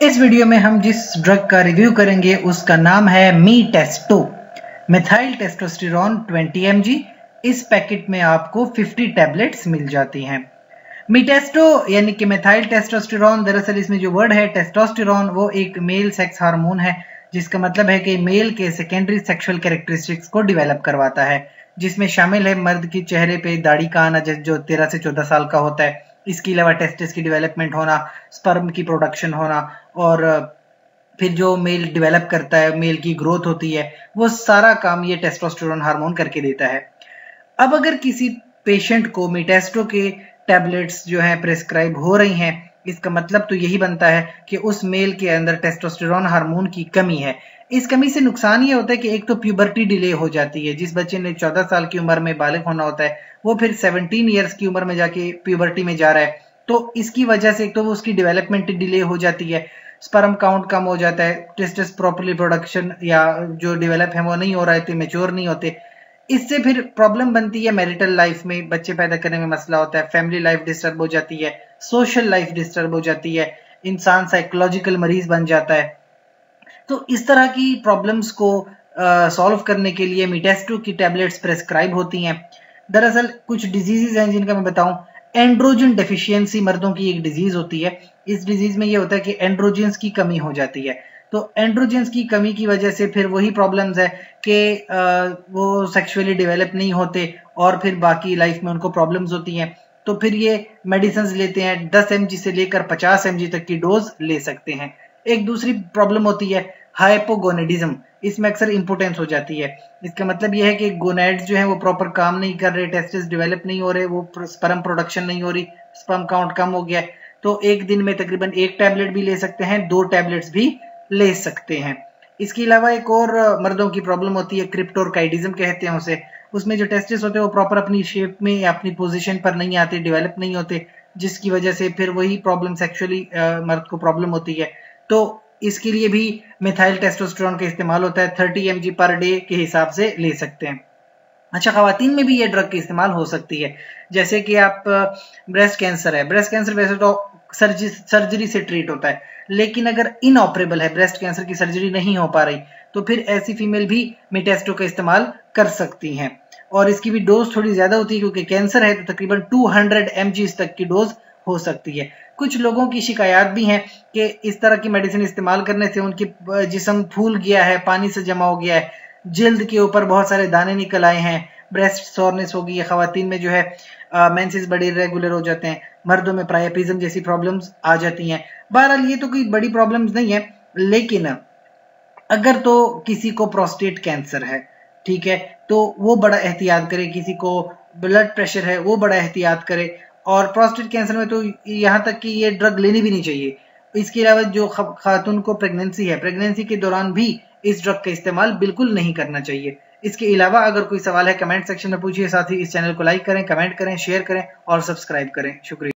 इस वीडियो में हम जिस ड्रग का रिव्यू करेंगे उसका नाम है मीटेस्टो, मिथाइल टेस्टोस्टेरोन 20 mg। इस पैकेट में आपको 50 टैबलेट्स मिल जाती हैं। मीटेस्टो यानी कि मिथाइल टेस्टोस्टेरोन, दरअसल इसमें जो वर्ड है टेस्टोस्टेरोन वो एक मेल सेक्स हार्मोन है, जिसका मतलब है कि मेल के सेकेंडरी सेक्सुअल कैरेक्टरिस्टिक्स को डेवलप करवाता है, जिसमें शामिल है मर्द की चेहरे पे दाढ़ी का आना जो 13 से 14 साल का होता है। इसके अलावा टेस्टिस की डेवलपमेंट होना, स्पर्म की प्रोडक्शन होना, और फिर जो मेल डेवलप करता है, मेल की ग्रोथ होती है, वो सारा काम ये टेस्टोस्टेरोन हार्मोन करके देता है। अब अगर किसी पेशेंट को मीटेस्टो के टैबलेट्स जो है प्रेस्क्राइब हो रही हैं, इसका मतलब तो यही बनता है कि उस मेल के अंदर टेस्टोस्टेरोन हार्मोन की कमी है। इस कमी से नुकसान ये होता है कि एक तो प्यूबर्टी डिले हो जाती है। जिस बच्चे ने 14 साल की उम्र में बालिग होना होता है, वो फिर 17 ईयर्स की उम्र में जाके प्यूबर्टी में जा रहा है, तो इसकी वजह से एक तो वो उसकी डेवलपमेंट डिले हो जाती है, स्पर्म काउंट कम हो जाता है, टेस्टिस प्रॉपर्ली प्रोडक्शन या जो डेवलप है वो नहीं हो रहे थे, मेच्योर नहीं होते। इससे फिर प्रॉब्लम बनती है मैरिटल लाइफ में, बच्चे पैदा करने में मसला होता है, फैमिली लाइफ डिस्टर्ब हो जाती है, सोशल लाइफ डिस्टर्ब हो जाती है, इंसान साइकोलॉजिकल मरीज बन जाता है। तो इस तरह की प्रॉब्लम्स को सॉल्व करने के लिए मीटेस्टो की टैबलेट्स प्रेस्क्राइब होती हैं। दरअसल कुछ डिजीजेज हैं जिनका मैं बताऊं। एंड्रोजन डेफिशिएंसी मर्दों की एक डिजीज होती है। इस डिजीज में ये होता है कि एंड्रोजेंस की कमी हो जाती है। तो एंड्रोजेंस की कमी की वजह से फिर वही प्रॉब्लम्स है कि वो सेक्सुअली डेवलप नहीं होते और फिर बाकी लाइफ में उनको प्रॉब्लम्स होती हैं। तो फिर ये मेडिसिन लेते हैं, 10 mg से लेकर 50 mg तक की डोज ले सकते हैं। एक दूसरी प्रॉब्लम होती है हाइपोगोनेडिज्म। इसमें अक्सर इंपोर्टेंस हो जाती है। इसका मतलब यह है कि गोनेड्स जो है वो प्रॉपर काम नहीं कर रहे, टेस्टिस डेवलप नहीं हो रहे, वो स्पर्म प्रोडक्शन नहीं हो रही, स्पर्म काउंट कम हो गया है। तो एक दिन में तकरीबन एक टैबलेट भी ले सकते हैं, 2 टैबलेट्स भी ले सकते हैं। इसके अलावा एक और मर्दों की प्रॉब्लम होती है, क्रिप्टोरकाइडिज्म कहते हैं उसे। उसमें जो टेस्टिस होते हैं वो प्रॉपर अपनी शेप में या अपनी पोजीशन पर नहीं आते, डेवलप नहीं होते, जिसकी वजह से फिर वही प्रॉब्लम सेक्सुअली मर्द को प्रॉब्लम होती है। तो इसके लिए भी मिथाइल टेस्टोस्टेरोन का इस्तेमाल होता है, 30 mg पर डे के हिसाब से ले सकते हैं। अच्छा, खवातीन में भी ये ड्रग की इस्तेमाल हो सकती है। जैसे कि आप ब्रेस्ट कैंसर है, ब्रेस्ट कैंसर वैसे तो सर्जरी से ट्रीट होता है, लेकिन अगर इनऑपरेबल है, ब्रेस्ट कैंसर की सर्जरी नहीं हो पा रही, तो फिर ऐसी फीमेल भी मीटेस्टो का इस्तेमाल कर सकती हैं। और इसकी भी डोज थोड़ी ज्यादा होती है, क्योंकि कैंसर है तो तकरीबन 200 mg तक की डोज हो सकती है। कुछ लोगों की शिकायत भी है कि इस तरह की मेडिसिन इस्तेमाल करने से उनकी जिस्म फूल गया है, पानी से जमा हो गया है, जिल्द के ऊपर बहुत सारे दाने निकल आए हैं, ब्रेस्ट सोरनेस हो गई है, खवातीन में जो है मेंसेस बड़े रेगुलर हो जाते हैं, मर्दों में प्रायपिज्म जैसी प्रॉब्लम्स आ जाती हैं। बहरहाल ये तो कोई बड़ी प्रॉब्लम्स नहीं है, लेकिन अगर तो किसी को प्रोस्टेट कैंसर है, ठीक है, तो वो बड़ा एहतियात करे, किसी को ब्लड प्रेशर है वो बड़ा एहतियात करे, और प्रोस्टेट कैंसर में तो यहाँ तक कि ये ड्रग लेनी भी नहीं चाहिए। इसके अलावा जो खातून को प्रेगनेंसी है, प्रेगनेंसी के दौरान भी इस ड्रग का इस्तेमाल बिल्कुल नहीं करना चाहिए। इसके अलावा अगर कोई सवाल है कमेंट सेक्शन में पूछिए, साथ ही इस चैनल को लाइक करें, कमेंट करें, शेयर करें और सब्सक्राइब करें। शुक्रिया।